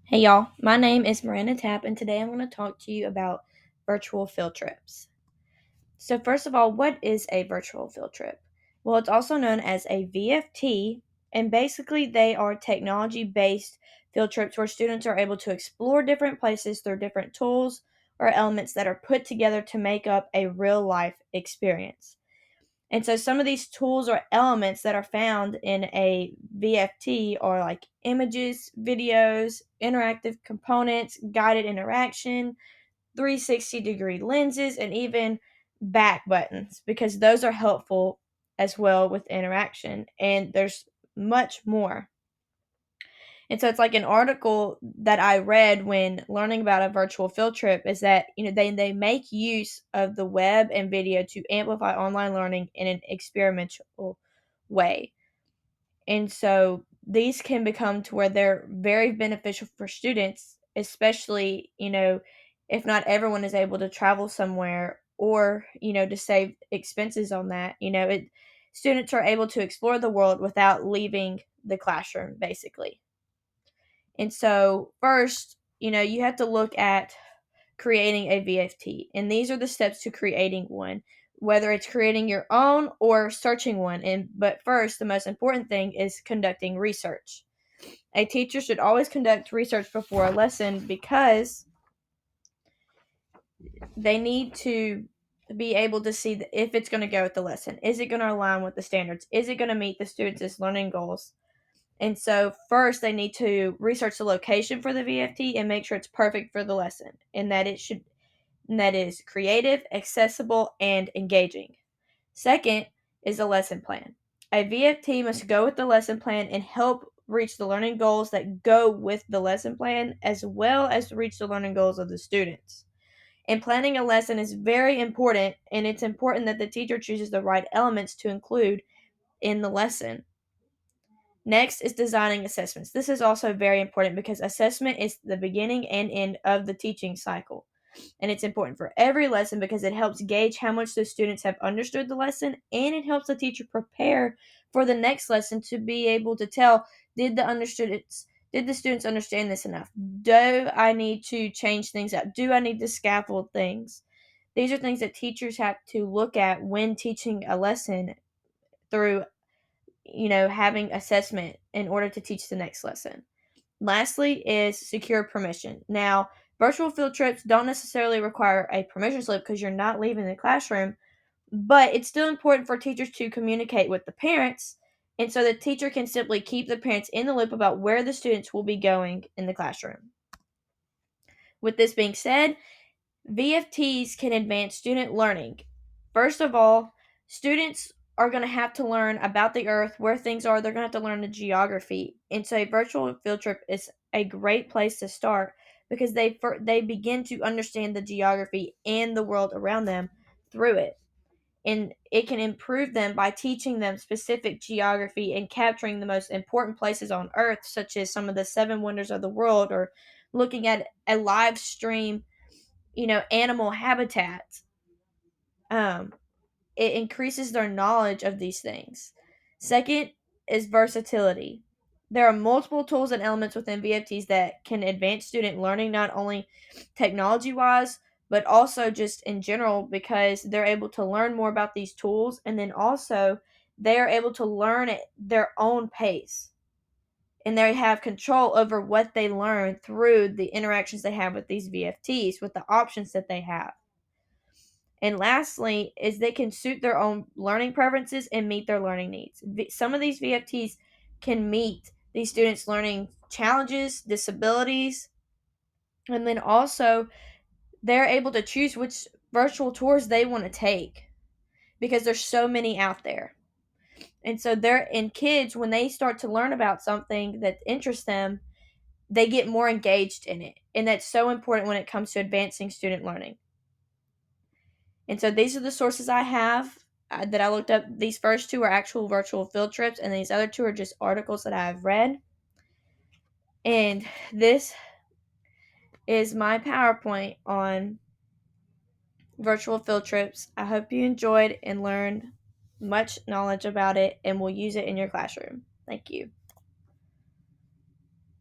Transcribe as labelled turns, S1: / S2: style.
S1: Hey y'all, my name is Miranda Tapp, and today I'm going to talk to you about virtual field trips. So, first of all, what is a virtual field trip? Well, it's also known as a VFT, and basically, they are technology based field trips where students are able to explore different places through different tools or elements that are put together to make up a real life experience. And so some of these tools or elements that are found in a VFT are like images, videos, interactive components, guided interaction, 360-degree lenses, and even back buttons because those are helpful as well with interaction. And there's much more. And so it's like an article that I read when learning about a virtual field trip is that, they make use of the web and video to amplify online learning in an experimental way. And so these can become to where they're very beneficial for students, especially, if not everyone is able to travel somewhere or, to save expenses on that. Students are able to explore the world without leaving the classroom, basically. And so, first, you have to look at creating a VFT. And these are the steps to creating one, whether it's creating your own or searching one. But first, the most important thing is conducting research. A teacher should always conduct research before a lesson because they need to be able to see if it's going to go with the lesson. Is it going to align with the standards? Is it going to meet the students' learning goals? And so first they need to research the location for the VFT and make sure it's perfect for the lesson and that is creative, accessible, and engaging. Second is the lesson plan. A VFT must go with the lesson plan and help reach the learning goals that go with the lesson plan as well as to reach the learning goals of the students. And planning a lesson is very important, and it's important that the teacher chooses the right elements to include in the lesson. Next is designing assessments. This is also very important because assessment is the beginning and end of the teaching cycle. And it's important for every lesson because it helps gauge how much the students have understood the lesson and it helps the teacher prepare for the next lesson to be able to tell did the students understand this enough? Do I need to change things up? Do I need to scaffold things? These are things that teachers have to look at when teaching a lesson through having assessment in order to teach the next lesson. Lastly is secure permission. Now, virtual field trips don't necessarily require a permission slip because you're not leaving the classroom, but it's still important for teachers to communicate with the parents, and so the teacher can simply keep the parents in the loop about where the students will be going in the classroom. With this being said, VFTs can advance student learning. First of all, students are going to have to learn about the earth, where things are. They're going to have to learn the geography. And so a virtual field trip is a great place to start because they begin to understand the geography and the world around them through it. And it can improve them by teaching them specific geography and capturing the most important places on earth, such as some of the seven wonders of the world, or looking at a live stream animal habitats. Um, it increases their knowledge of these things. Second is versatility. There are multiple tools and elements within VFTs that can advance student learning, not only technology wise, but also just in general, because they're able to learn more about these tools and then also they are able to learn at their own pace. And they have control over what they learn through the interactions they have with these VFTs, with the options that they have. And lastly, is they can suit their own learning preferences and meet their learning needs. Some of these VFTs can meet these students' learning challenges, disabilities, and then also they're able to choose which virtual tours they want to take because there's so many out there. And so they're in kids when they start to learn about something that interests them, they get more engaged in it. And that's so important when it comes to advancing student learning. And so these are the sources I have that I looked up. These first two are actual virtual field trips, and these other two are just articles that I've read. And this is my PowerPoint on virtual field trips. I hope you enjoyed and learned much knowledge about it and will use it in your classroom. Thank you.